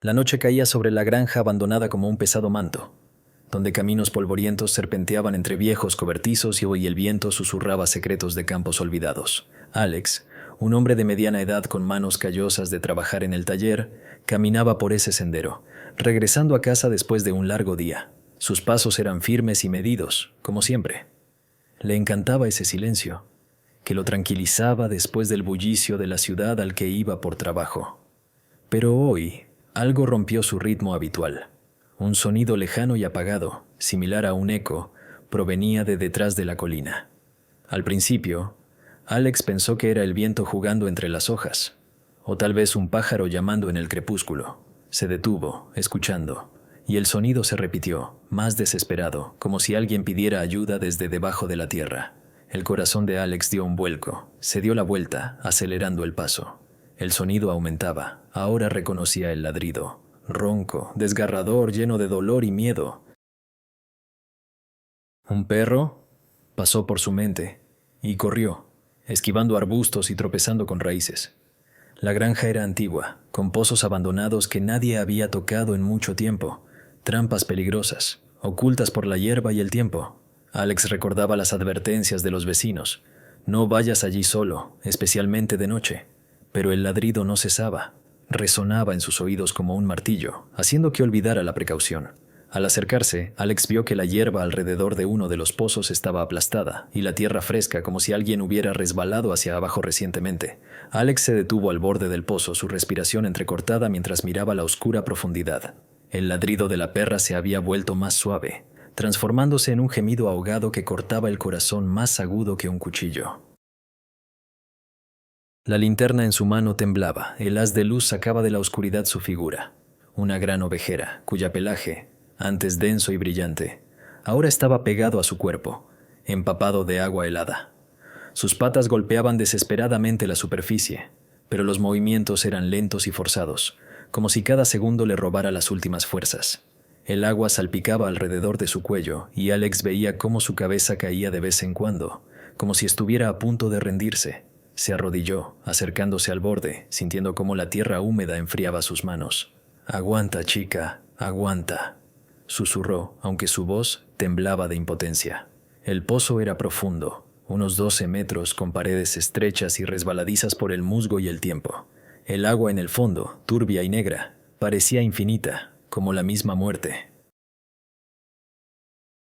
La noche caía sobre la granja abandonada como un pesado manto, donde caminos polvorientos serpenteaban entre viejos cobertizos y hoy el viento susurraba secretos de campos olvidados. Alex, un hombre de mediana edad con manos callosas de trabajar en el taller, caminaba por ese sendero, regresando a casa después de un largo día. Sus pasos eran firmes y medidos, como siempre. Le encantaba ese silencio, que lo tranquilizaba después del bullicio de la ciudad al que iba por trabajo. Pero hoy, algo rompió su ritmo habitual. Un sonido lejano y apagado, similar a un eco, provenía de detrás de la colina. Al principio, Alex pensó que era el viento jugando entre las hojas, o tal vez un pájaro llamando en el crepúsculo. Se detuvo, escuchando, y el sonido se repitió, más desesperado, como si alguien pidiera ayuda desde debajo de la tierra. El corazón de Alex dio un vuelco, se dio la vuelta, acelerando el paso. El sonido aumentaba, ahora reconocía el ladrido, ronco, desgarrador, lleno de dolor y miedo. ¿Un perro? Pasó por su mente, y corrió, esquivando arbustos y tropezando con raíces. La granja era antigua, con pozos abandonados que nadie había tocado en mucho tiempo, trampas peligrosas, ocultas por la hierba y el tiempo. Alex recordaba las advertencias de los vecinos. No vayas allí solo, especialmente de noche. Pero el ladrido no cesaba. Resonaba en sus oídos como un martillo, haciendo que olvidara la precaución. Al acercarse, Alex vio que la hierba alrededor de uno de los pozos estaba aplastada y la tierra fresca como si alguien hubiera resbalado hacia abajo recientemente. Alex se detuvo al borde del pozo, su respiración entrecortada mientras miraba la oscura profundidad. El ladrido de la perra se había vuelto más suave, transformándose en un gemido ahogado que cortaba el corazón más agudo que un cuchillo. La linterna en su mano temblaba, el haz de luz sacaba de la oscuridad su figura, una gran ovejera, cuyo pelaje, antes denso y brillante, ahora estaba pegado a su cuerpo, empapado de agua helada. Sus patas golpeaban desesperadamente la superficie, pero los movimientos eran lentos y forzados, como si cada segundo le robara las últimas fuerzas. El agua salpicaba alrededor de su cuello y Alex veía cómo su cabeza caía de vez en cuando, como si estuviera a punto de rendirse. Se arrodilló, acercándose al borde, sintiendo cómo la tierra húmeda enfriaba sus manos. «Aguanta, chica, aguanta», susurró, aunque su voz temblaba de impotencia. El pozo era profundo, unos 12 metros, con paredes estrechas y resbaladizas por el musgo y el tiempo. El agua en el fondo, turbia y negra, parecía infinita, como la misma muerte.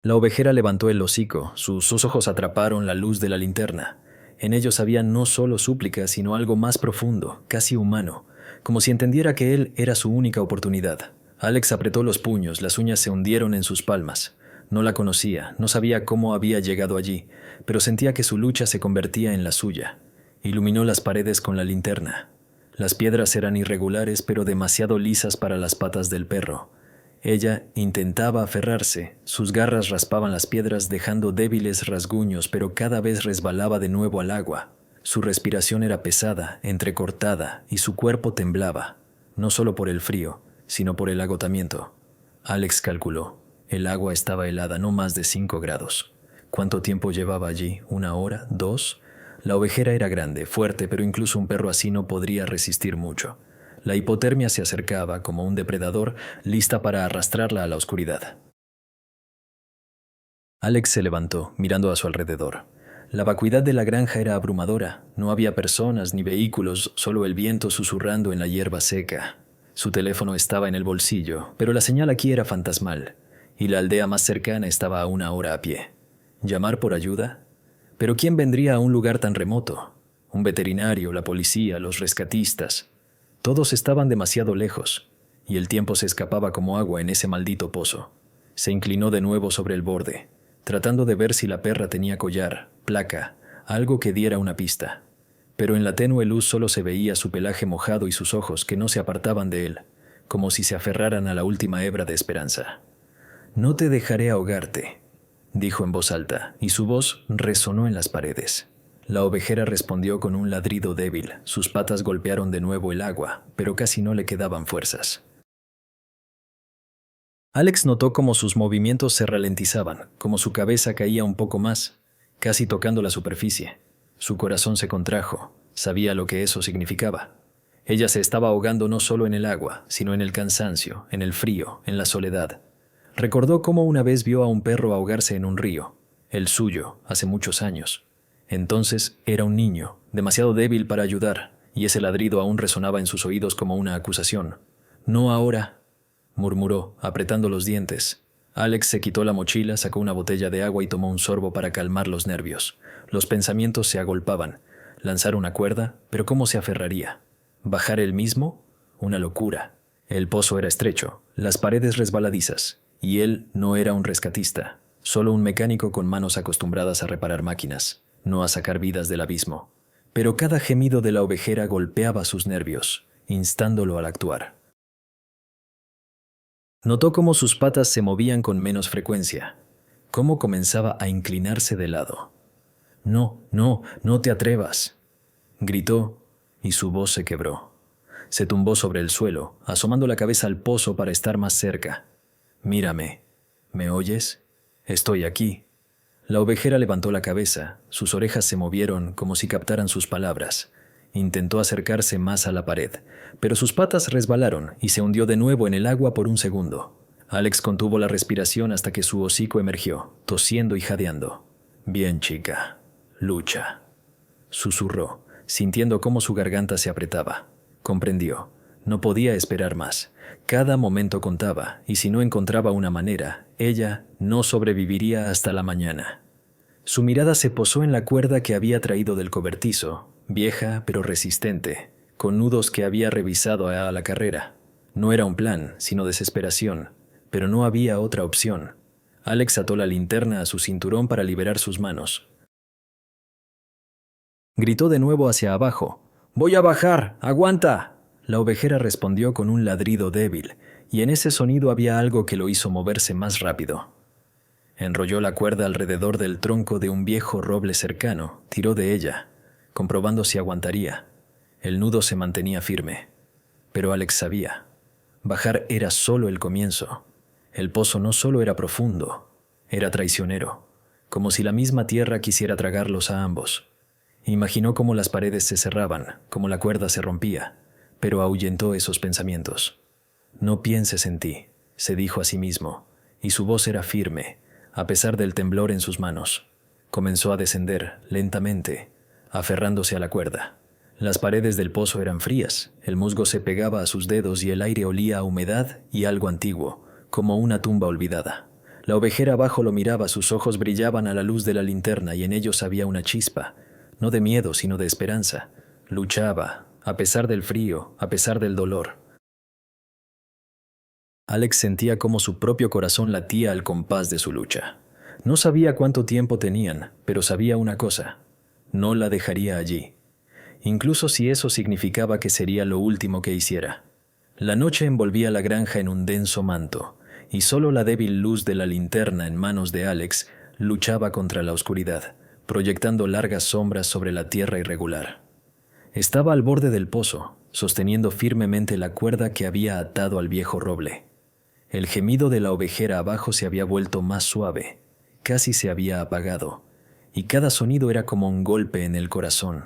La ovejera levantó el hocico, sus ojos atraparon la luz de la linterna. En ellos había no solo súplica, sino algo más profundo, casi humano, como si entendiera que él era su única oportunidad. Alex apretó los puños, las uñas se hundieron en sus palmas. No la conocía, no sabía cómo había llegado allí, pero sentía que su lucha se convertía en la suya. Iluminó las paredes con la linterna. Las piedras eran irregulares, pero demasiado lisas para las patas del perro. Ella intentaba aferrarse, sus garras raspaban las piedras dejando débiles rasguños, pero cada vez resbalaba de nuevo al agua. Su respiración era pesada, entrecortada, y su cuerpo temblaba, no solo por el frío, sino por el agotamiento. Alex calculó. El agua estaba helada, no más de 5 grados. ¿Cuánto tiempo llevaba allí? ¿1 hora? ¿2? La ovejera era grande, fuerte, pero incluso un perro así no podría resistir mucho. La hipotermia se acercaba como un depredador, lista para arrastrarla a la oscuridad. Alex se levantó, mirando a su alrededor. La vacuidad de la granja era abrumadora. No había personas ni vehículos, solo el viento susurrando en la hierba seca. Su teléfono estaba en el bolsillo, pero la señal aquí era fantasmal, y la aldea más cercana estaba a 1 hora a pie. ¿Llamar por ayuda? ¿Pero quién vendría a un lugar tan remoto? Un veterinario, la policía, los rescatistas. Todos estaban demasiado lejos, y el tiempo se escapaba como agua en ese maldito pozo. Se inclinó de nuevo sobre el borde, tratando de ver si la perra tenía collar, placa, algo que diera una pista. Pero en la tenue luz solo se veía su pelaje mojado y sus ojos que no se apartaban de él, como si se aferraran a la última hebra de esperanza. «No te dejaré ahogarte», dijo en voz alta, y su voz resonó en las paredes. La ovejera respondió con un ladrido débil. Sus patas golpearon de nuevo el agua, pero casi no le quedaban fuerzas. Alex notó cómo sus movimientos se ralentizaban, como su cabeza caía un poco más, casi tocando la superficie. Su corazón se contrajo. Sabía lo que eso significaba. Ella se estaba ahogando no solo en el agua, sino en el cansancio, en el frío, en la soledad. Recordó cómo una vez vio a un perro ahogarse en un río, el suyo, hace muchos años. Entonces era un niño, demasiado débil para ayudar, y ese ladrido aún resonaba en sus oídos como una acusación. «No ahora», murmuró, apretando los dientes. Alex se quitó la mochila, sacó una botella de agua y tomó un sorbo para calmar los nervios. Los pensamientos se agolpaban. Lanzar una cuerda, pero ¿cómo se aferraría? ¿Bajar él mismo? Una locura. El pozo era estrecho, las paredes resbaladizas, y él no era un rescatista, solo un mecánico con manos acostumbradas a reparar máquinas, no a sacar vidas del abismo. Pero cada gemido de la ovejera golpeaba sus nervios, instándolo al actuar. Notó cómo sus patas se movían con menos frecuencia, cómo comenzaba a inclinarse de lado. «No, no, no te atrevas», gritó, y su voz se quebró. Se tumbó sobre el suelo, asomando la cabeza al pozo para estar más cerca. «Mírame. ¿Me oyes? Estoy aquí». La ovejera levantó la cabeza, sus orejas se movieron como si captaran sus palabras. Intentó acercarse más a la pared, pero sus patas resbalaron y se hundió de nuevo en el agua por un segundo. Alex contuvo la respiración hasta que su hocico emergió, tosiendo y jadeando. «Bien, chica. Lucha», susurró, sintiendo cómo su garganta se apretaba. Comprendió. No podía esperar más. Cada momento contaba, y si no encontraba una manera, ella no sobreviviría hasta la mañana. Su mirada se posó en la cuerda que había traído del cobertizo, vieja pero resistente, con nudos que había revisado a la carrera. No era un plan, sino desesperación, pero no había otra opción. Alex ató la linterna a su cinturón para liberar sus manos. Gritó de nuevo hacia abajo. «¡Voy a bajar! ¡Aguanta!». La ovejera respondió con un ladrido débil, y en ese sonido había algo que lo hizo moverse más rápido. Enrolló la cuerda alrededor del tronco de un viejo roble cercano, tiró de ella, comprobando si aguantaría. El nudo se mantenía firme, pero Alex sabía. Bajar era solo el comienzo. El pozo no solo era profundo, era traicionero, como si la misma tierra quisiera tragarlos a ambos. Imaginó cómo las paredes se cerraban, cómo la cuerda se rompía, pero ahuyentó esos pensamientos. «No pienses en ti», se dijo a sí mismo, y su voz era firme, a pesar del temblor en sus manos. Comenzó a descender, lentamente, aferrándose a la cuerda. Las paredes del pozo eran frías, el musgo se pegaba a sus dedos y el aire olía a humedad y algo antiguo, como una tumba olvidada. La ovejera abajo lo miraba, sus ojos brillaban a la luz de la linterna y en ellos había una chispa, no de miedo sino de esperanza. Luchaba, a pesar del frío, a pesar del dolor. Alex sentía cómo su propio corazón latía al compás de su lucha. No sabía cuánto tiempo tenían, pero sabía una cosa: no la dejaría allí, incluso si eso significaba que sería lo último que hiciera. La noche envolvía la granja en un denso manto, y solo la débil luz de la linterna en manos de Alex luchaba contra la oscuridad, proyectando largas sombras sobre la tierra irregular. Estaba al borde del pozo, sosteniendo firmemente la cuerda que había atado al viejo roble. El gemido de la ovejera abajo se había vuelto más suave, casi se había apagado, y cada sonido era como un golpe en el corazón.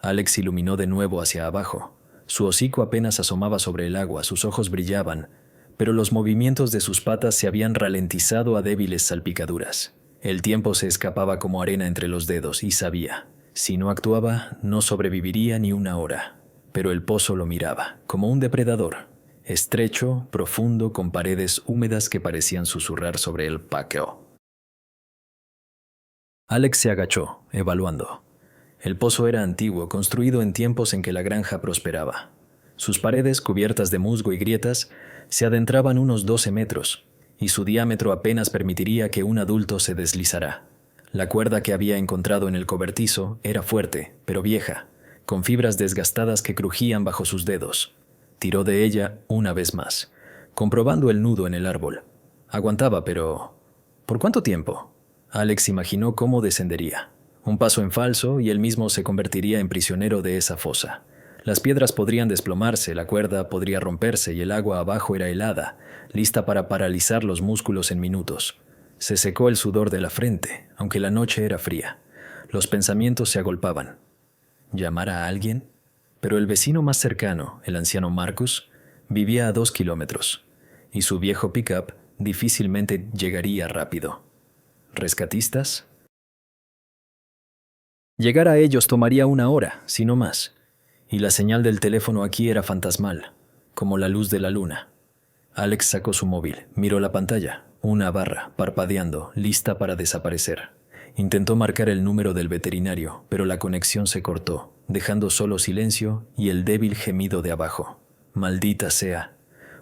Alex iluminó de nuevo hacia abajo. Su hocico apenas asomaba sobre el agua, sus ojos brillaban, pero los movimientos de sus patas se habían ralentizado a débiles salpicaduras. El tiempo se escapaba como arena entre los dedos y sabía, si no actuaba, no sobreviviría ni una hora. Pero el pozo lo miraba, como un depredador, estrecho, profundo, con paredes húmedas que parecían susurrar sobre el paqueo. Alex se agachó, evaluando. El pozo era antiguo, construido en tiempos en que la granja prosperaba. Sus paredes, cubiertas de musgo y grietas, se adentraban unos 12 metros, y su diámetro apenas permitiría que un adulto se deslizara. La cuerda que había encontrado en el cobertizo era fuerte, pero vieja, con fibras desgastadas que crujían bajo sus dedos. Tiró de ella una vez más, comprobando el nudo en el árbol. Aguantaba, pero ¿por cuánto tiempo? Alex imaginó cómo descendería. Un paso en falso y él mismo se convertiría en prisionero de esa fosa. Las piedras podrían desplomarse, la cuerda podría romperse y el agua abajo era helada, lista para paralizar los músculos en minutos. Se secó el sudor de la frente, aunque la noche era fría. Los pensamientos se agolpaban. ¿Llamar a alguien? Pero el vecino más cercano, el anciano Marcus, vivía a 2 kilómetros, y su viejo pickup difícilmente llegaría rápido. ¿Rescatistas? Llegar a ellos tomaría 1 hora, si no más, y la señal del teléfono aquí era fantasmal, como la luz de la luna. Alex sacó su móvil, miró la pantalla, una barra, parpadeando, lista para desaparecer. Intentó marcar el número del veterinario, pero la conexión se cortó, dejando solo silencio y el débil gemido de abajo. «Maldita sea»,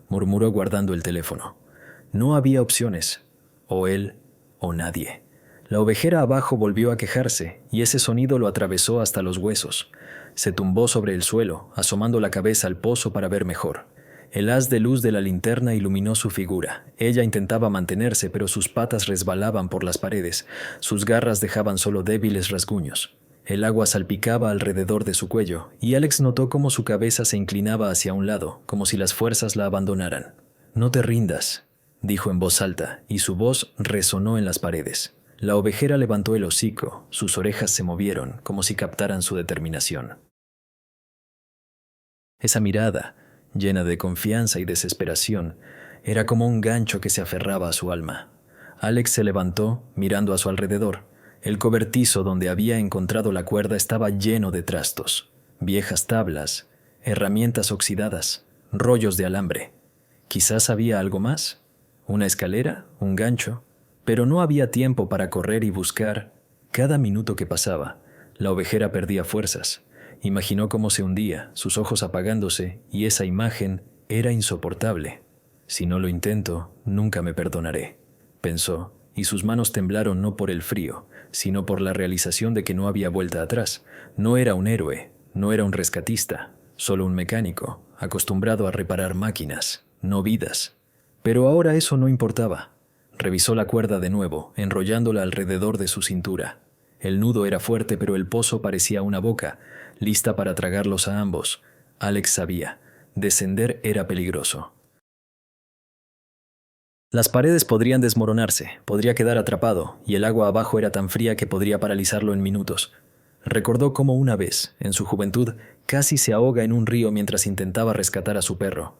murmuró guardando el teléfono. No había opciones, o él o nadie. La ovejera abajo volvió a quejarse, y ese sonido lo atravesó hasta los huesos. Se tumbó sobre el suelo, asomando la cabeza al pozo para ver mejor. El haz de luz de la linterna iluminó su figura. Ella intentaba mantenerse, pero sus patas resbalaban por las paredes. Sus garras dejaban solo débiles rasguños. El agua salpicaba alrededor de su cuello, y Alex notó cómo su cabeza se inclinaba hacia un lado, como si las fuerzas la abandonaran. «No te rindas», dijo en voz alta, y su voz resonó en las paredes. La ovejera levantó el hocico, sus orejas se movieron, como si captaran su determinación. Esa mirada, llena de confianza y desesperación, era como un gancho que se aferraba a su alma. Alex se levantó, mirando a su alrededor. El cobertizo donde había encontrado la cuerda estaba lleno de trastos, viejas tablas, herramientas oxidadas, rollos de alambre. Quizás había algo más, una escalera, un gancho, pero no había tiempo para correr y buscar. Cada minuto que pasaba, la ovejera perdía fuerzas. Imaginó cómo se hundía, sus ojos apagándose, y esa imagen era insoportable. «Si no lo intento, nunca me perdonaré», pensó, y sus manos temblaron no por el frío, sino por la realización de que no había vuelta atrás. No era un héroe, no era un rescatista, solo un mecánico, acostumbrado a reparar máquinas, no vidas. Pero ahora eso no importaba. Revisó la cuerda de nuevo, enrollándola alrededor de su cintura. El nudo era fuerte, pero el pozo parecía una boca, lista para tragarlos a ambos. Alex sabía, descender era peligroso. Las paredes podrían desmoronarse, podría quedar atrapado, y el agua abajo era tan fría que podría paralizarlo en minutos. Recordó cómo una vez, en su juventud, casi se ahoga en un río mientras intentaba rescatar a su perro.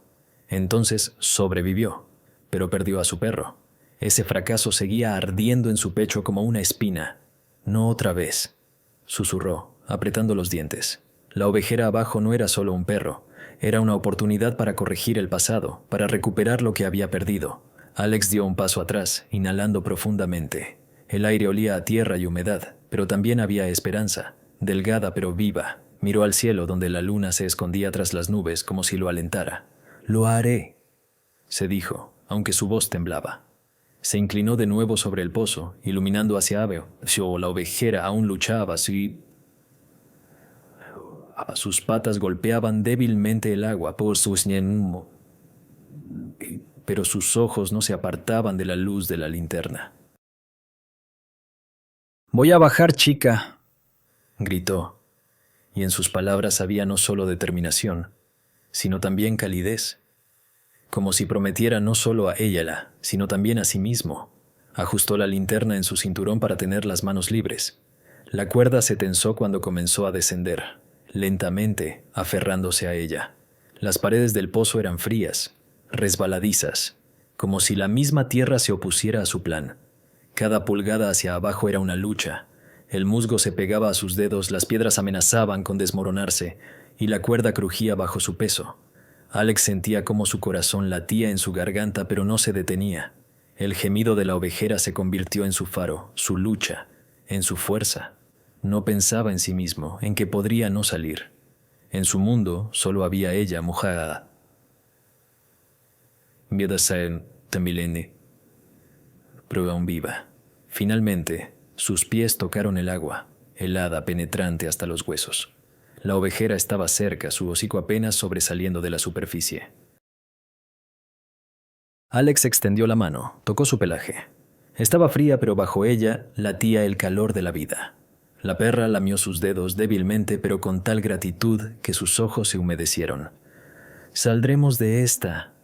Entonces sobrevivió, pero perdió a su perro. Ese fracaso seguía ardiendo en su pecho como una espina. «No otra vez», susurró, apretando los dientes. La ovejera abajo no era solo un perro, era una oportunidad para corregir el pasado, para recuperar lo que había perdido. Alex dio un paso atrás, inhalando profundamente. El aire olía a tierra y humedad, pero también había esperanza, delgada pero viva. Miró al cielo donde la luna se escondía tras las nubes como si lo alentara. «Lo haré», se dijo, aunque su voz temblaba. Se inclinó de nuevo sobre el pozo, iluminando hacia abajo. La ovejera aún luchaba, sus patas golpeaban débilmente el agua, pero sus ojos no se apartaban de la luz de la linterna. «Voy a bajar, chica», gritó, y en sus palabras había no solo determinación, sino también calidez, como si prometiera no solo a ella, sino también a sí mismo. Ajustó la linterna en su cinturón para tener las manos libres. La cuerda se tensó cuando comenzó a descender, lentamente, aferrándose a ella. Las paredes del pozo eran frías, resbaladizas, como si la misma tierra se opusiera a su plan. Cada pulgada hacia abajo era una lucha. El musgo se pegaba a sus dedos, las piedras amenazaban con desmoronarse, y la cuerda crujía bajo su peso. Alex sentía cómo su corazón latía en su garganta, pero no se detenía. El gemido de la ovejera se convirtió en su faro, su lucha, en su fuerza. No pensaba en sí mismo, en que podría no salir. En su mundo solo había ella mojada. «Miedasen tamilene», pero aún viva. Finalmente, sus pies tocaron el agua, helada, penetrante hasta los huesos. La ovejera estaba cerca, su hocico apenas sobresaliendo de la superficie. Alex extendió la mano, tocó su pelaje. Estaba fría, pero bajo ella latía el calor de la vida. La perra lamió sus dedos débilmente, pero con tal gratitud que sus ojos se humedecieron. «Saldremos de esta»,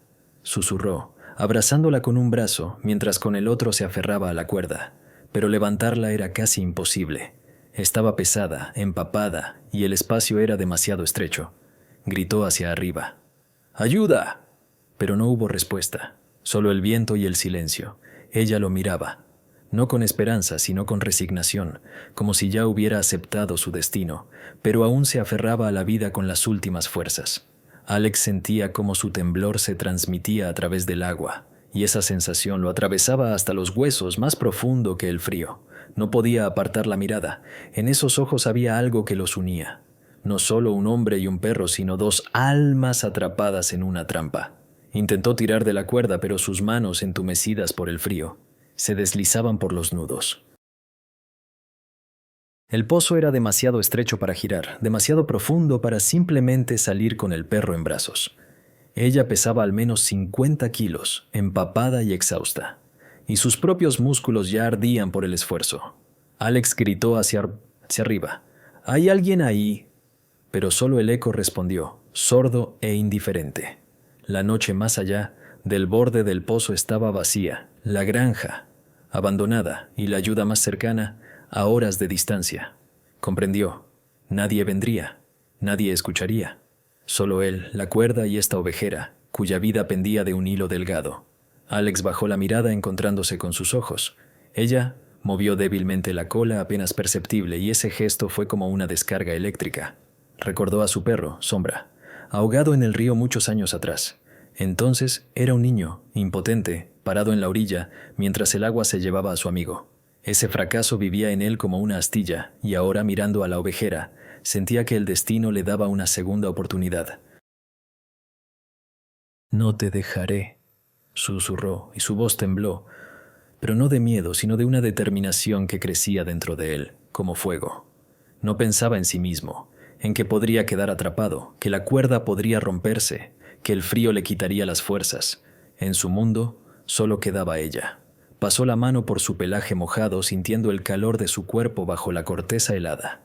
susurró, abrazándola con un brazo, mientras con el otro se aferraba a la cuerda. Pero levantarla era casi imposible. Estaba pesada, empapada, y el espacio era demasiado estrecho. Gritó hacia arriba. ¡Ayuda! Pero no hubo respuesta, solo el viento y el silencio. Ella lo miraba, no con esperanza, sino con resignación, como si ya hubiera aceptado su destino, pero aún se aferraba a la vida con las últimas fuerzas. Alex sentía cómo su temblor se transmitía a través del agua, y esa sensación lo atravesaba hasta los huesos, más profundo que el frío. No podía apartar la mirada. En esos ojos había algo que los unía. No solo un hombre y un perro, sino dos almas atrapadas en una trampa. Intentó tirar de la cuerda, pero sus manos, entumecidas por el frío, se deslizaban por los nudos. El pozo era demasiado estrecho para girar, demasiado profundo para simplemente salir con el perro en brazos. Ella pesaba al menos 50 kilos, empapada y exhausta, y sus propios músculos ya ardían por el esfuerzo. Alex gritó hacia arriba. «¿Hay alguien ahí?» Pero solo el eco respondió, sordo e indiferente. La noche más allá, del borde del pozo estaba vacía, la granja, abandonada, y la ayuda más cercana, a horas de distancia. Comprendió. Nadie vendría, nadie escucharía. Solo él, la cuerda y esta ovejera, cuya vida pendía de un hilo delgado. Alex bajó la mirada encontrándose con sus ojos. Ella movió débilmente la cola apenas perceptible y ese gesto fue como una descarga eléctrica. Recordó a su perro, Sombra, ahogado en el río muchos años atrás. Entonces era un niño, impotente, parado en la orilla, mientras el agua se llevaba a su amigo. Ese fracaso vivía en él como una astilla, y ahora mirando a la ovejera, sentía que el destino le daba una segunda oportunidad. «No te dejaré», susurró, y su voz tembló, pero no de miedo, sino de una determinación que crecía dentro de él, como fuego. No pensaba en sí mismo, en que podría quedar atrapado, que la cuerda podría romperse, que el frío le quitaría las fuerzas. En su mundo solo quedaba ella. Pasó la mano por su pelaje mojado, sintiendo el calor de su cuerpo bajo la corteza helada.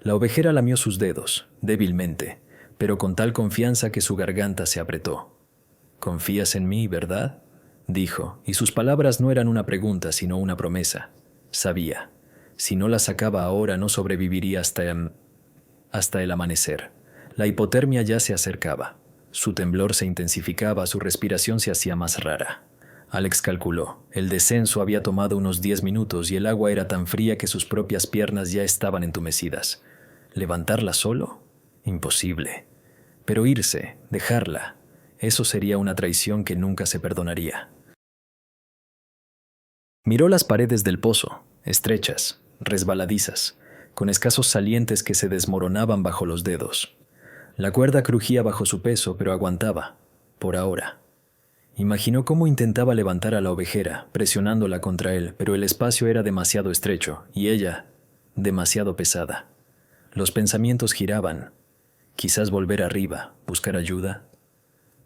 La ovejera lamió sus dedos, débilmente, pero con tal confianza que su garganta se apretó. «¿Confías en mí, verdad?», dijo, y sus palabras no eran una pregunta, sino una promesa. Sabía. Si no la sacaba ahora, no sobreviviría hasta el amanecer. La hipotermia ya se acercaba. Su temblor se intensificaba, su respiración se hacía más rara. Alex calculó. El descenso había tomado unos 10 minutos y el agua era tan fría que sus propias piernas ya estaban entumecidas. ¿Levantarla solo? Imposible. Pero irse, dejarla, eso sería una traición que nunca se perdonaría. Miró las paredes del pozo, estrechas, resbaladizas, con escasos salientes que se desmoronaban bajo los dedos. La cuerda crujía bajo su peso, pero aguantaba, por ahora. Imaginó cómo intentaba levantar a la ovejera, presionándola contra él, pero el espacio era demasiado estrecho, y ella, demasiado pesada. Los pensamientos giraban. Quizás volver arriba, buscar ayuda.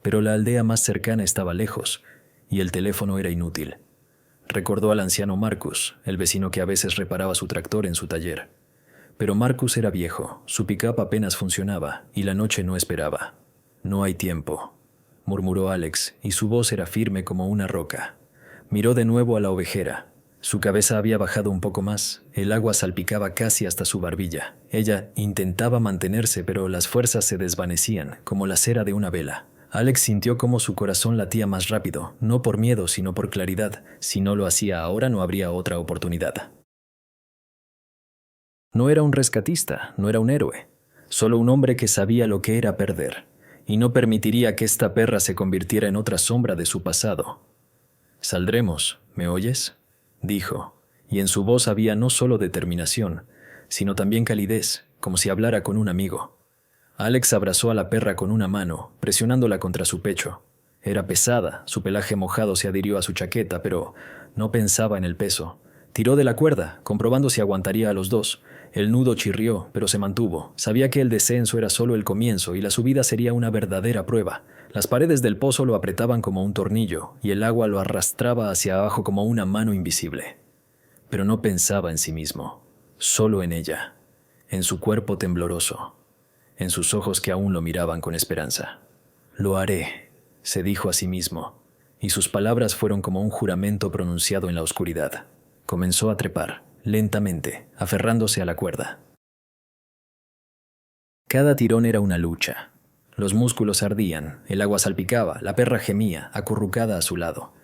Pero la aldea más cercana estaba lejos, y el teléfono era inútil. Recordó al anciano Marcus, el vecino que a veces reparaba su tractor en su taller. Pero Marcus era viejo, su pick-up apenas funcionaba, y la noche no esperaba. «No hay tiempo», murmuró Alex, y su voz era firme como una roca. Miró de nuevo a la ovejera. Su cabeza había bajado un poco más, el agua salpicaba casi hasta su barbilla. Ella intentaba mantenerse, pero las fuerzas se desvanecían, como la cera de una vela. Alex sintió cómo su corazón latía más rápido, no por miedo, sino por claridad. Si no lo hacía ahora, no habría otra oportunidad. No era un rescatista, no era un héroe, solo un hombre que sabía lo que era perder, y no permitiría que esta perra se convirtiera en otra sombra de su pasado. «Saldremos, ¿me oyes?», dijo, y en su voz había no solo determinación, sino también calidez, como si hablara con un amigo. Alex abrazó a la perra con una mano, presionándola contra su pecho. Era pesada, su pelaje mojado se adhirió a su chaqueta, pero no pensaba en el peso. Tiró de la cuerda, comprobando si aguantaría a los dos. El nudo chirrió, pero se mantuvo. Sabía que el descenso era solo el comienzo y la subida sería una verdadera prueba. Las paredes del pozo lo apretaban como un tornillo y el agua lo arrastraba hacia abajo como una mano invisible. Pero no pensaba en sí mismo, solo en ella, en su cuerpo tembloroso, en sus ojos que aún lo miraban con esperanza. «Lo haré», se dijo a sí mismo, y sus palabras fueron como un juramento pronunciado en la oscuridad. Comenzó a trepar, lentamente, aferrándose a la cuerda. Cada tirón era una lucha. Los músculos ardían, el agua salpicaba, la perra gemía, acurrucada a su lado.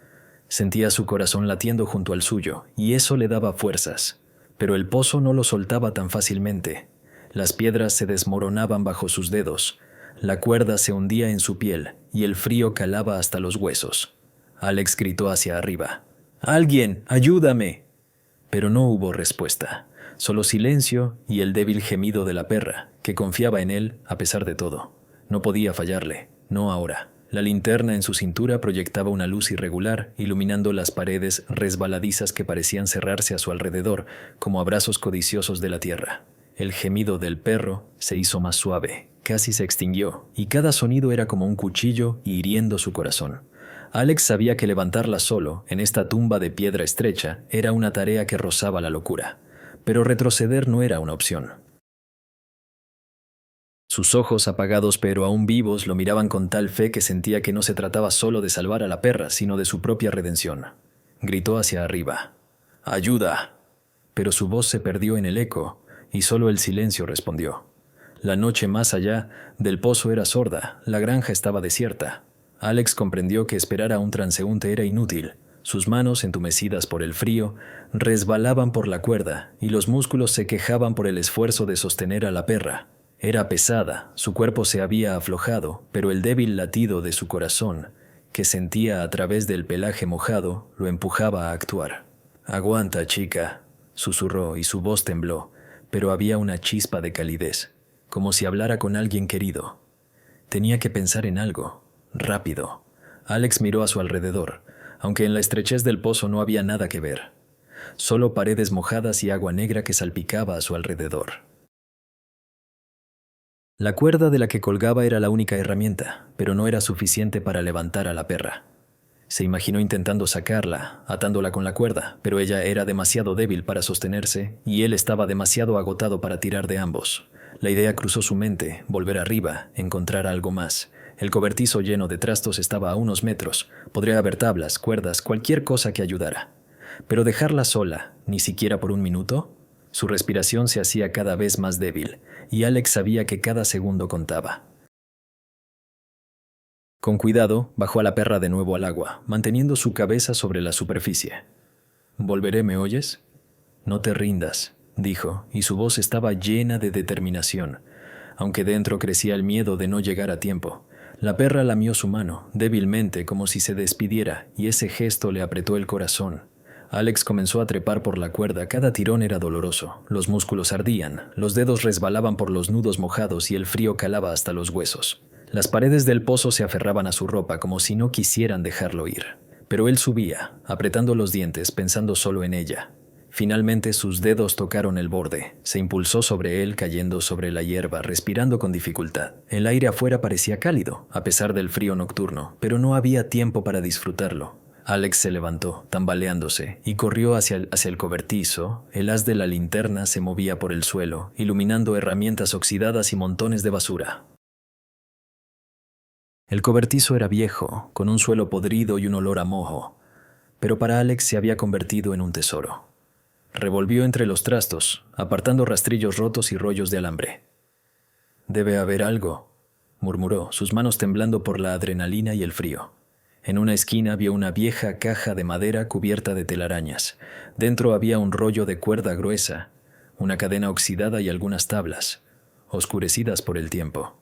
Sentía su corazón latiendo junto al suyo, y eso le daba fuerzas. Pero el pozo no lo soltaba tan fácilmente. Las piedras se desmoronaban bajo sus dedos, la cuerda se hundía en su piel, y el frío calaba hasta los huesos. Alex gritó hacia arriba: «¡Alguien, ayúdame!». Pero no hubo respuesta, solo silencio y el débil gemido de la perra, que confiaba en él a pesar de todo. No podía fallarle, no ahora. La linterna en su cintura proyectaba una luz irregular, iluminando las paredes resbaladizas que parecían cerrarse a su alrededor, como abrazos codiciosos de la tierra. El gemido del perro se hizo más suave, casi se extinguió, y cada sonido era como un cuchillo hiriendo su corazón. Alex sabía que levantarla solo, en esta tumba de piedra estrecha, era una tarea que rozaba la locura, pero retroceder no era una opción. Sus ojos, apagados pero aún vivos, lo miraban con tal fe que sentía que no se trataba solo de salvar a la perra, sino de su propia redención. Gritó hacia arriba: «¡Ayuda!». Pero su voz se perdió en el eco, y solo el silencio respondió. La noche más allá del pozo era sorda, la granja estaba desierta. Alex comprendió que esperar a un transeúnte era inútil. Sus manos, entumecidas por el frío, resbalaban por la cuerda, y los músculos se quejaban por el esfuerzo de sostener a la perra. Era pesada, su cuerpo se había aflojado, pero el débil latido de su corazón, que sentía a través del pelaje mojado, lo empujaba a actuar. «Aguanta, chica», susurró, y su voz tembló, pero había una chispa de calidez, como si hablara con alguien querido. Tenía que pensar en algo, rápido. Alex miró a su alrededor, aunque en la estrechez del pozo no había nada que ver. Solo paredes mojadas y agua negra que salpicaba a su alrededor. La cuerda de la que colgaba era la única herramienta, pero no era suficiente para levantar a la perra. Se imaginó intentando sacarla, atándola con la cuerda, pero ella era demasiado débil para sostenerse y él estaba demasiado agotado para tirar de ambos. La idea cruzó su mente: volver arriba, encontrar algo más. El cobertizo lleno de trastos estaba a unos metros. Podría haber tablas, cuerdas, cualquier cosa que ayudara. Pero dejarla sola, ni siquiera por un minuto. Su respiración se hacía cada vez más débil, y Alex sabía que cada segundo contaba. Con cuidado, bajó a la perra de nuevo al agua, manteniendo su cabeza sobre la superficie. «Volveré, ¿me oyes?». «No te rindas», dijo, y su voz estaba llena de determinación, aunque dentro crecía el miedo de no llegar a tiempo. La perra lamió su mano, débilmente, como si se despidiera, y ese gesto le apretó el corazón. Alex comenzó a trepar por la cuerda. Cada tirón era doloroso. Los músculos ardían, los dedos resbalaban por los nudos mojados y el frío calaba hasta los huesos. Las paredes del pozo se aferraban a su ropa como si no quisieran dejarlo ir. Pero él subía, apretando los dientes, pensando solo en ella. Finalmente sus dedos tocaron el borde. Se impulsó sobre él, cayendo sobre la hierba, respirando con dificultad. El aire afuera parecía cálido, a pesar del frío nocturno, pero no había tiempo para disfrutarlo. Alex se levantó, tambaleándose, y corrió hacia el cobertizo. El haz de la linterna se movía por el suelo, iluminando herramientas oxidadas y montones de basura. El cobertizo era viejo, con un suelo podrido y un olor a moho, pero para Alex se había convertido en un tesoro. Revolvió entre los trastos, apartando rastrillos rotos y rollos de alambre. «Debe haber algo», murmuró, sus manos temblando por la adrenalina y el frío. En una esquina vio una vieja caja de madera cubierta de telarañas. Dentro había un rollo de cuerda gruesa, una cadena oxidada y algunas tablas, oscurecidas por el tiempo.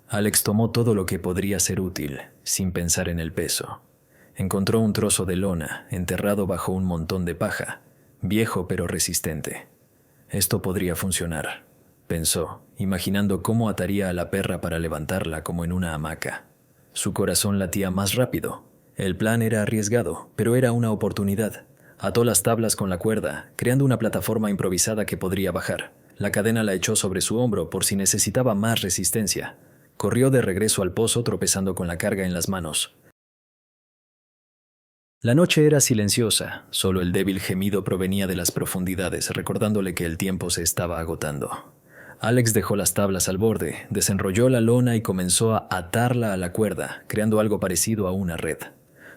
Alex tomó todo lo que podría ser útil, sin pensar en el peso. Encontró un trozo de lona, enterrado bajo un montón de paja, viejo pero resistente. Esto podría funcionar, pensó, imaginando cómo ataría a la perra para levantarla como en una hamaca. Su corazón latía más rápido. El plan era arriesgado, pero era una oportunidad. Ató las tablas con la cuerda, creando una plataforma improvisada que podría bajar. La cadena la echó sobre su hombro por si necesitaba más resistencia. Corrió de regreso al pozo, tropezando con la carga en las manos. La noche era silenciosa, solo el débil gemido provenía de las profundidades, recordándole que el tiempo se estaba agotando. Alex dejó las tablas al borde, desenrolló la lona y comenzó a atarla a la cuerda, creando algo parecido a una red.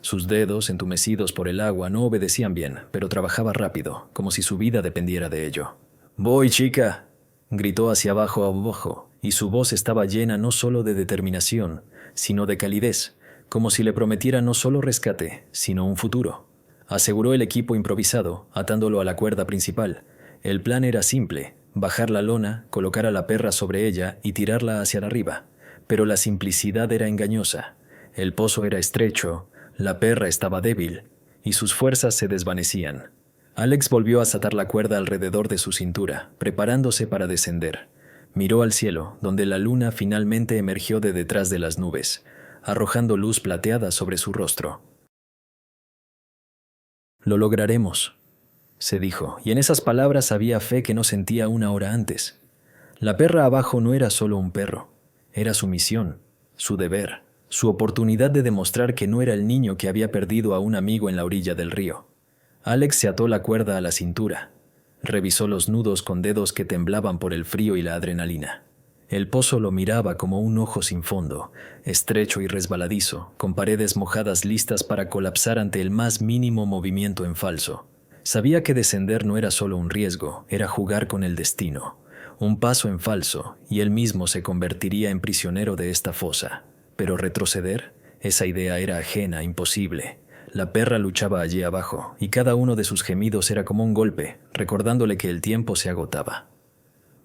Sus dedos, entumecidos por el agua, no obedecían bien, pero trabajaba rápido, como si su vida dependiera de ello. «Voy, chica», gritó hacia abajo a ojo, y su voz estaba llena no solo de determinación, sino de calidez, como si le prometiera no solo rescate, sino un futuro. Aseguró el equipo improvisado, atándolo a la cuerda principal. El plan era simple: bajar la lona, colocar a la perra sobre ella y tirarla hacia arriba. Pero la simplicidad era engañosa. El pozo era estrecho, la perra estaba débil, y sus fuerzas se desvanecían. Alex volvió a atar la cuerda alrededor de su cintura, preparándose para descender. Miró al cielo, donde la luna finalmente emergió de detrás de las nubes, arrojando luz plateada sobre su rostro. «Lo lograremos», se dijo, y en esas palabras había fe que no sentía una hora antes. La perra abajo no era solo un perro, era su misión, su deber, su oportunidad de demostrar que no era el niño que había perdido a un amigo en la orilla del río. Alex se ató la cuerda a la cintura. Revisó los nudos con dedos que temblaban por el frío y la adrenalina. El pozo lo miraba como un ojo sin fondo, estrecho y resbaladizo, con paredes mojadas listas para colapsar ante el más mínimo movimiento en falso. Sabía que descender no era solo un riesgo, era jugar con el destino. Un paso en falso, y él mismo se convertiría en prisionero de esta fosa. Pero retroceder, esa idea era ajena, imposible. La perra luchaba allí abajo, y cada uno de sus gemidos era como un golpe, recordándole que el tiempo se agotaba.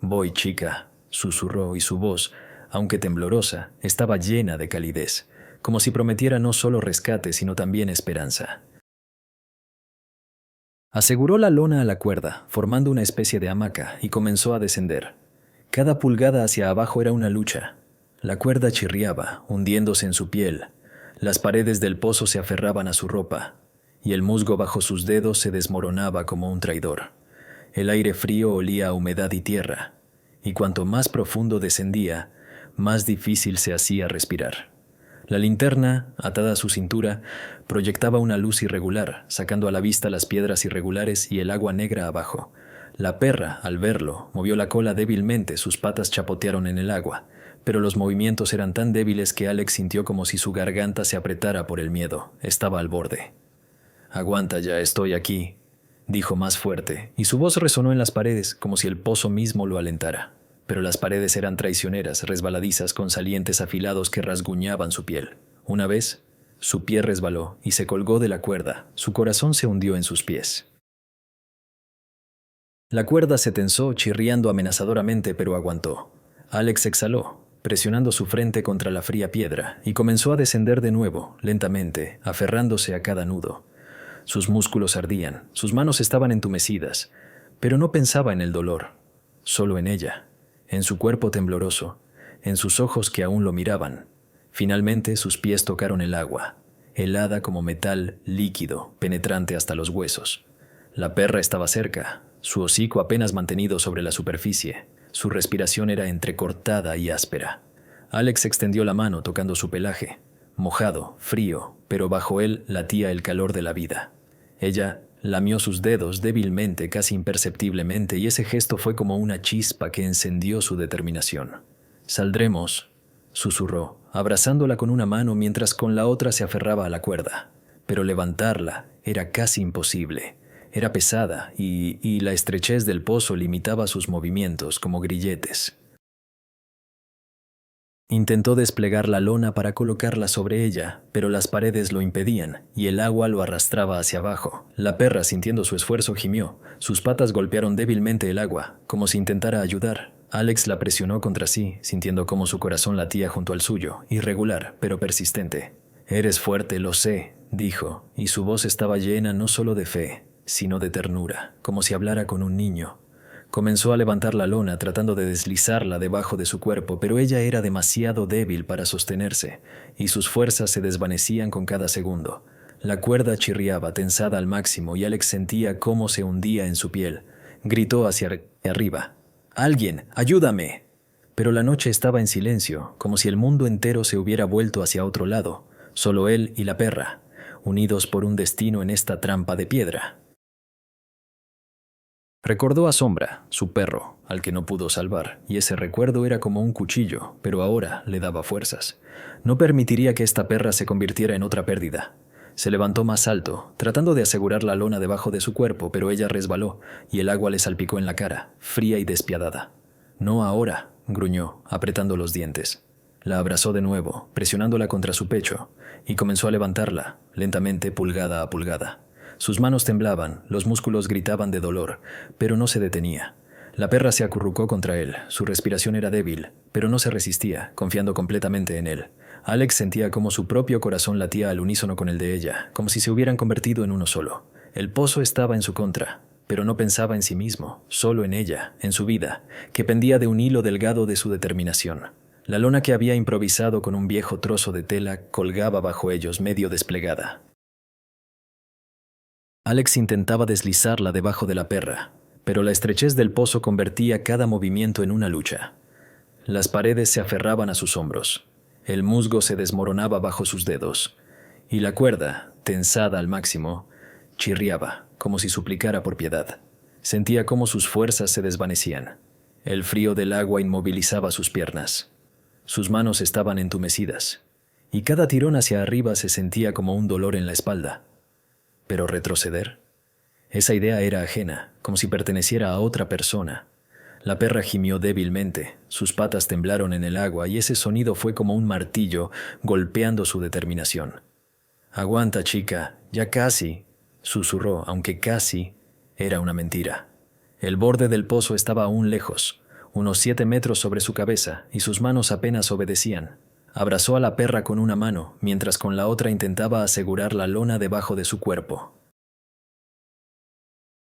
«Voy, chica», susurró, y su voz, aunque temblorosa, estaba llena de calidez, como si prometiera no solo rescate, sino también esperanza. Aseguró la lona a la cuerda, formando una especie de hamaca, y comenzó a descender. Cada pulgada hacia abajo era una lucha. La cuerda chirriaba, hundiéndose en su piel. Las paredes del pozo se aferraban a su ropa, y el musgo bajo sus dedos se desmoronaba como un traidor. El aire frío olía a humedad y tierra, y cuanto más profundo descendía, más difícil se hacía respirar. La linterna, atada a su cintura, proyectaba una luz irregular, sacando a la vista las piedras irregulares y el agua negra abajo. La perra, al verlo, movió la cola débilmente, sus patas chapotearon en el agua, pero los movimientos eran tan débiles que Alex sintió como si su garganta se apretara por el miedo. Estaba al borde. «Aguanta ya, estoy aquí», dijo más fuerte, y su voz resonó en las paredes, como si el pozo mismo lo alentara. Pero las paredes eran traicioneras, resbaladizas, con salientes afilados que rasguñaban su piel. Una vez, su pie resbaló y se colgó de la cuerda. Su corazón se hundió en sus pies. La cuerda se tensó, chirriando amenazadoramente, pero aguantó. Alex exhaló, presionando su frente contra la fría piedra, y comenzó a descender de nuevo, lentamente, aferrándose a cada nudo. Sus músculos ardían, sus manos estaban entumecidas, pero no pensaba en el dolor, solo en ella, en su cuerpo tembloroso, en sus ojos que aún lo miraban. Finalmente sus pies tocaron el agua, helada como metal líquido, penetrante hasta los huesos. La perra estaba cerca, su hocico apenas mantenido sobre la superficie. Su respiración era entrecortada y áspera. Alex extendió la mano tocando su pelaje, mojado, frío, pero bajo él latía el calor de la vida. Ella lamió sus dedos débilmente, casi imperceptiblemente, y ese gesto fue como una chispa que encendió su determinación. «Saldremos», susurró, abrazándola con una mano mientras con la otra se aferraba a la cuerda. Pero levantarla era casi imposible. Era pesada y la estrechez del pozo limitaba sus movimientos como grilletes. Intentó desplegar la lona para colocarla sobre ella, pero las paredes lo impedían y el agua lo arrastraba hacia abajo. La perra, sintiendo su esfuerzo, gimió. Sus patas golpearon débilmente el agua, como si intentara ayudar. Alex la presionó contra sí, sintiendo cómo su corazón latía junto al suyo, irregular, pero persistente. «Eres fuerte, lo sé», dijo, y su voz estaba llena no solo de fe, sino de ternura, como si hablara con un niño. Comenzó a levantar la lona, tratando de deslizarla debajo de su cuerpo, pero ella era demasiado débil para sostenerse, y sus fuerzas se desvanecían con cada segundo. La cuerda chirriaba, tensada al máximo, y Alex sentía cómo se hundía en su piel. Gritó hacia arriba: «¡Alguien, ayúdame!». Pero la noche estaba en silencio, como si el mundo entero se hubiera vuelto hacia otro lado, solo él y la perra, unidos por un destino en esta trampa de piedra. Recordó a Sombra, su perro, al que no pudo salvar, y ese recuerdo era como un cuchillo, pero ahora le daba fuerzas. No permitiría que esta perra se convirtiera en otra pérdida. Se levantó más alto, tratando de asegurar la lona debajo de su cuerpo, pero ella resbaló, y el agua le salpicó en la cara, fría y despiadada. «No ahora», gruñó, apretando los dientes. La abrazó de nuevo, presionándola contra su pecho, y comenzó a levantarla, lentamente, pulgada a pulgada. Sus manos temblaban, los músculos gritaban de dolor, pero no se detenía. La perra se acurrucó contra él, su respiración era débil, pero no se resistía, confiando completamente en él. Alex sentía como su propio corazón latía al unísono con el de ella, como si se hubieran convertido en uno solo. El pozo estaba en su contra, pero no pensaba en sí mismo, solo en ella, en su vida, que pendía de un hilo delgado de su determinación. La lona que había improvisado con un viejo trozo de tela colgaba bajo ellos medio desplegada. Alex intentaba deslizarla debajo de la perra, pero la estrechez del pozo convertía cada movimiento en una lucha. Las paredes se aferraban a sus hombros, el musgo se desmoronaba bajo sus dedos, y la cuerda, tensada al máximo, chirriaba, como si suplicara por piedad. Sentía cómo sus fuerzas se desvanecían. El frío del agua inmovilizaba sus piernas. Sus manos estaban entumecidas, y cada tirón hacia arriba se sentía como un dolor en la espalda. Pero retroceder, esa idea era ajena, como si perteneciera a otra persona. La perra gimió débilmente, sus patas temblaron en el agua y ese sonido fue como un martillo golpeando su determinación. «Aguanta, chica, ya casi», susurró, aunque casi era una mentira. El borde del pozo estaba aún lejos, unos 7 metros sobre su cabeza, y sus manos apenas obedecían. Abrazó a la perra con una mano, mientras con la otra intentaba asegurar la lona debajo de su cuerpo.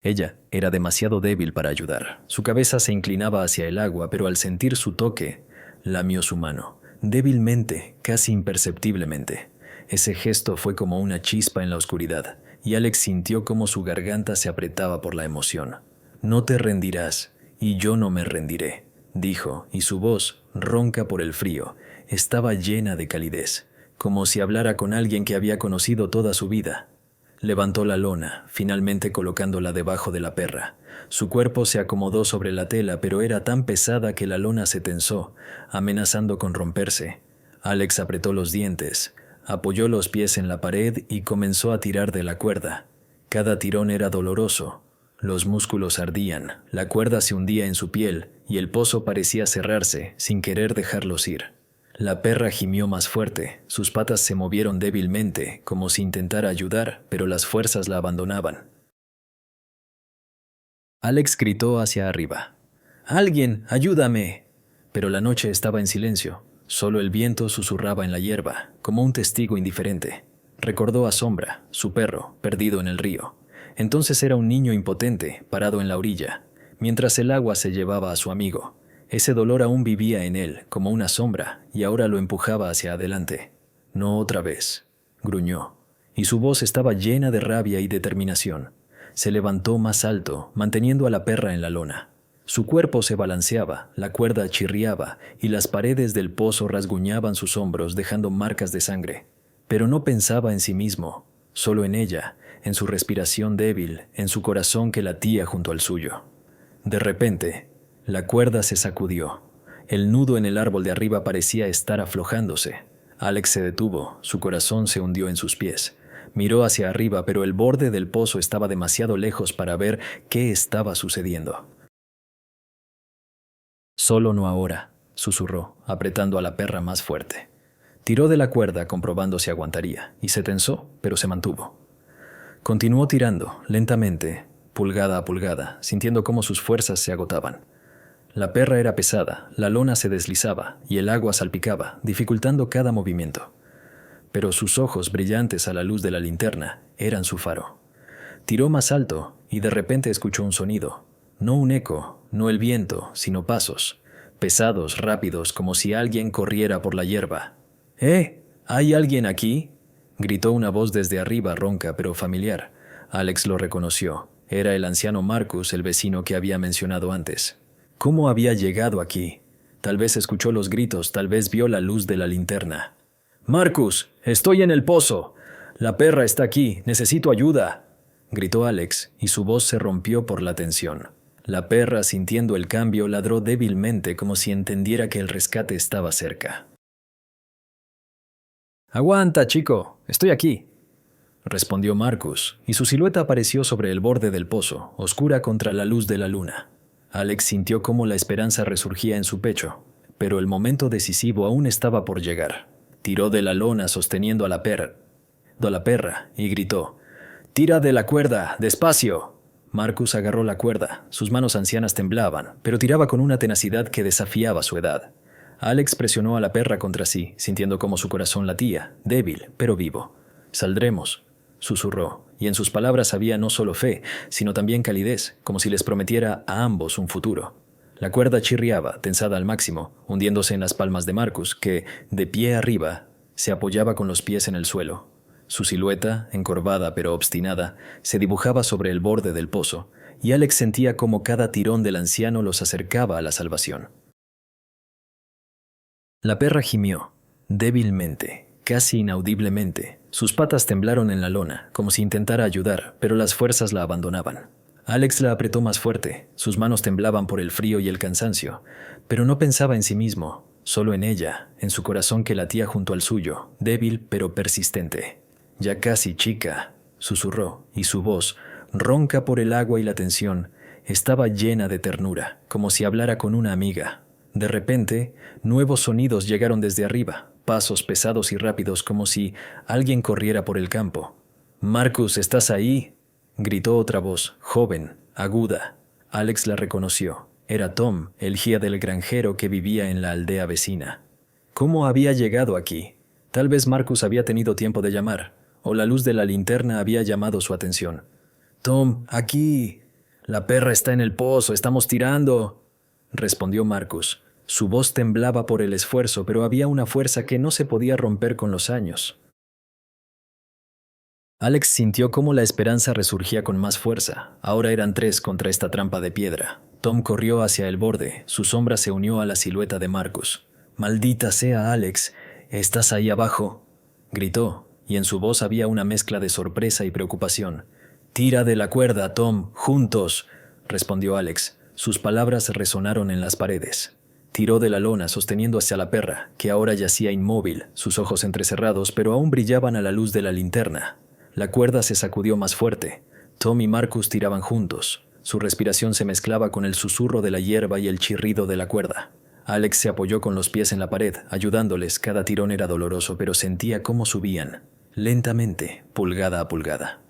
Ella era demasiado débil para ayudar. Su cabeza se inclinaba hacia el agua, pero al sentir su toque, lamió su mano, débilmente, casi imperceptiblemente. Ese gesto fue como una chispa en la oscuridad, y Alex sintió cómo su garganta se apretaba por la emoción. «No te rendirás, y yo no me rendiré», dijo, y su voz, ronca por el frío, estaba llena de calidez, como si hablara con alguien que había conocido toda su vida. Levantó la lona, finalmente colocándola debajo de la perra. Su cuerpo se acomodó sobre la tela, pero era tan pesada que la lona se tensó, amenazando con romperse. Alex apretó los dientes, apoyó los pies en la pared y comenzó a tirar de la cuerda. Cada tirón era doloroso. Los músculos ardían, la cuerda se hundía en su piel y el pozo parecía cerrarse, sin querer dejarlos ir. La perra gimió más fuerte, sus patas se movieron débilmente, como si intentara ayudar, pero las fuerzas la abandonaban. Alex gritó hacia arriba. «¡Alguien, ayúdame!» Pero la noche estaba en silencio, solo el viento susurraba en la hierba, como un testigo indiferente. Recordó a Sombra, su perro, perdido en el río. Entonces era un niño impotente, parado en la orilla, mientras el agua se llevaba a su amigo. Ese dolor aún vivía en él, como una sombra, y ahora lo empujaba hacia adelante. «No otra vez», gruñó, y su voz estaba llena de rabia y determinación. Se levantó más alto, manteniendo a la perra en la lona. Su cuerpo se balanceaba, la cuerda chirriaba, y las paredes del pozo rasguñaban sus hombros, dejando marcas de sangre. Pero no pensaba en sí mismo, solo en ella, en su respiración débil, en su corazón que latía junto al suyo. De repente, la cuerda se sacudió. El nudo en el árbol de arriba parecía estar aflojándose. Alex se detuvo, su corazón se hundió en sus pies. Miró hacia arriba, pero el borde del pozo estaba demasiado lejos para ver qué estaba sucediendo. «Solo no ahora», susurró, apretando a la perra más fuerte. Tiró de la cuerda comprobando si aguantaría, y se tensó, pero se mantuvo. Continuó tirando, lentamente, pulgada a pulgada, sintiendo cómo sus fuerzas se agotaban. La perra era pesada, la lona se deslizaba y el agua salpicaba, dificultando cada movimiento. Pero sus ojos, brillantes a la luz de la linterna, eran su faro. Tiró más alto y de repente escuchó un sonido. No un eco, no el viento, sino pasos, pesados, rápidos, como si alguien corriera por la hierba. «¡Eh! ¿Hay alguien aquí?», gritó una voz desde arriba, ronca pero familiar. Alex lo reconoció. Era el anciano Marcus, el vecino que había mencionado antes. ¿Cómo había llegado aquí? Tal vez escuchó los gritos, tal vez vio la luz de la linterna. «¡Marcus! ¡Estoy en el pozo! La perra está aquí, necesito ayuda», gritó Alex, y su voz se rompió por la tensión. La perra, sintiendo el cambio, ladró débilmente como si entendiera que el rescate estaba cerca. «Aguanta, chico, estoy aquí», respondió Marcus, y su silueta apareció sobre el borde del pozo, oscura contra la luz de la luna. Alex sintió cómo la esperanza resurgía en su pecho, pero el momento decisivo aún estaba por llegar. Tiró de la lona sosteniendo a la perra y gritó: «¡Tira de la cuerda! ¡Despacio!». Marcus agarró la cuerda. Sus manos ancianas temblaban, pero tiraba con una tenacidad que desafiaba su edad. Alex presionó a la perra contra sí, sintiendo cómo su corazón latía, débil, pero vivo. «Saldremos», susurró, y en sus palabras había no solo fe, sino también calidez, como si les prometiera a ambos un futuro. La cuerda chirriaba, tensada al máximo, hundiéndose en las palmas de Marcus, que, de pie arriba, se apoyaba con los pies en el suelo. Su silueta, encorvada pero obstinada, se dibujaba sobre el borde del pozo, y Alex sentía cómo cada tirón del anciano los acercaba a la salvación. La perra gimió, débilmente, casi inaudiblemente. Sus patas temblaron en la lona, como si intentara ayudar, pero las fuerzas la abandonaban. Alex la apretó más fuerte, sus manos temblaban por el frío y el cansancio, pero no pensaba en sí mismo, solo en ella, en su corazón que latía junto al suyo, débil pero persistente. «Ya casi, chica», susurró, y su voz, ronca por el agua y la tensión, estaba llena de ternura, como si hablara con una amiga. De repente, nuevos sonidos llegaron desde arriba, pasos pesados y rápidos como si alguien corriera por el campo. «Marcus, ¿estás ahí?», gritó otra voz, joven, aguda. Alex la reconoció. Era Tom, el guía del granjero que vivía en la aldea vecina. ¿Cómo había llegado aquí? Tal vez Marcus había tenido tiempo de llamar, o la luz de la linterna había llamado su atención. «Tom, aquí. La perra está en el pozo, estamos tirando», respondió Marcus. Su voz temblaba por el esfuerzo, pero había una fuerza que no se podía romper con los años. Alex sintió cómo la esperanza resurgía con más fuerza. Ahora eran 3 contra esta trampa de piedra. Tom corrió hacia el borde. Su sombra se unió a la silueta de Marcus. «Maldita sea, Alex. ¿Estás ahí abajo?», gritó, y en su voz había una mezcla de sorpresa y preocupación. «Tira de la cuerda, Tom, juntos», respondió Alex. Sus palabras resonaron en las paredes. Tiró de la lona sosteniendo hacia la perra, que ahora yacía inmóvil, sus ojos entrecerrados, pero aún brillaban a la luz de la linterna. La cuerda se sacudió más fuerte. Tom y Marcus tiraban juntos. Su respiración se mezclaba con el susurro de la hierba y el chirrido de la cuerda. Alex se apoyó con los pies en la pared, ayudándoles. Cada tirón era doloroso, pero sentía cómo subían, lentamente, pulgada a pulgada.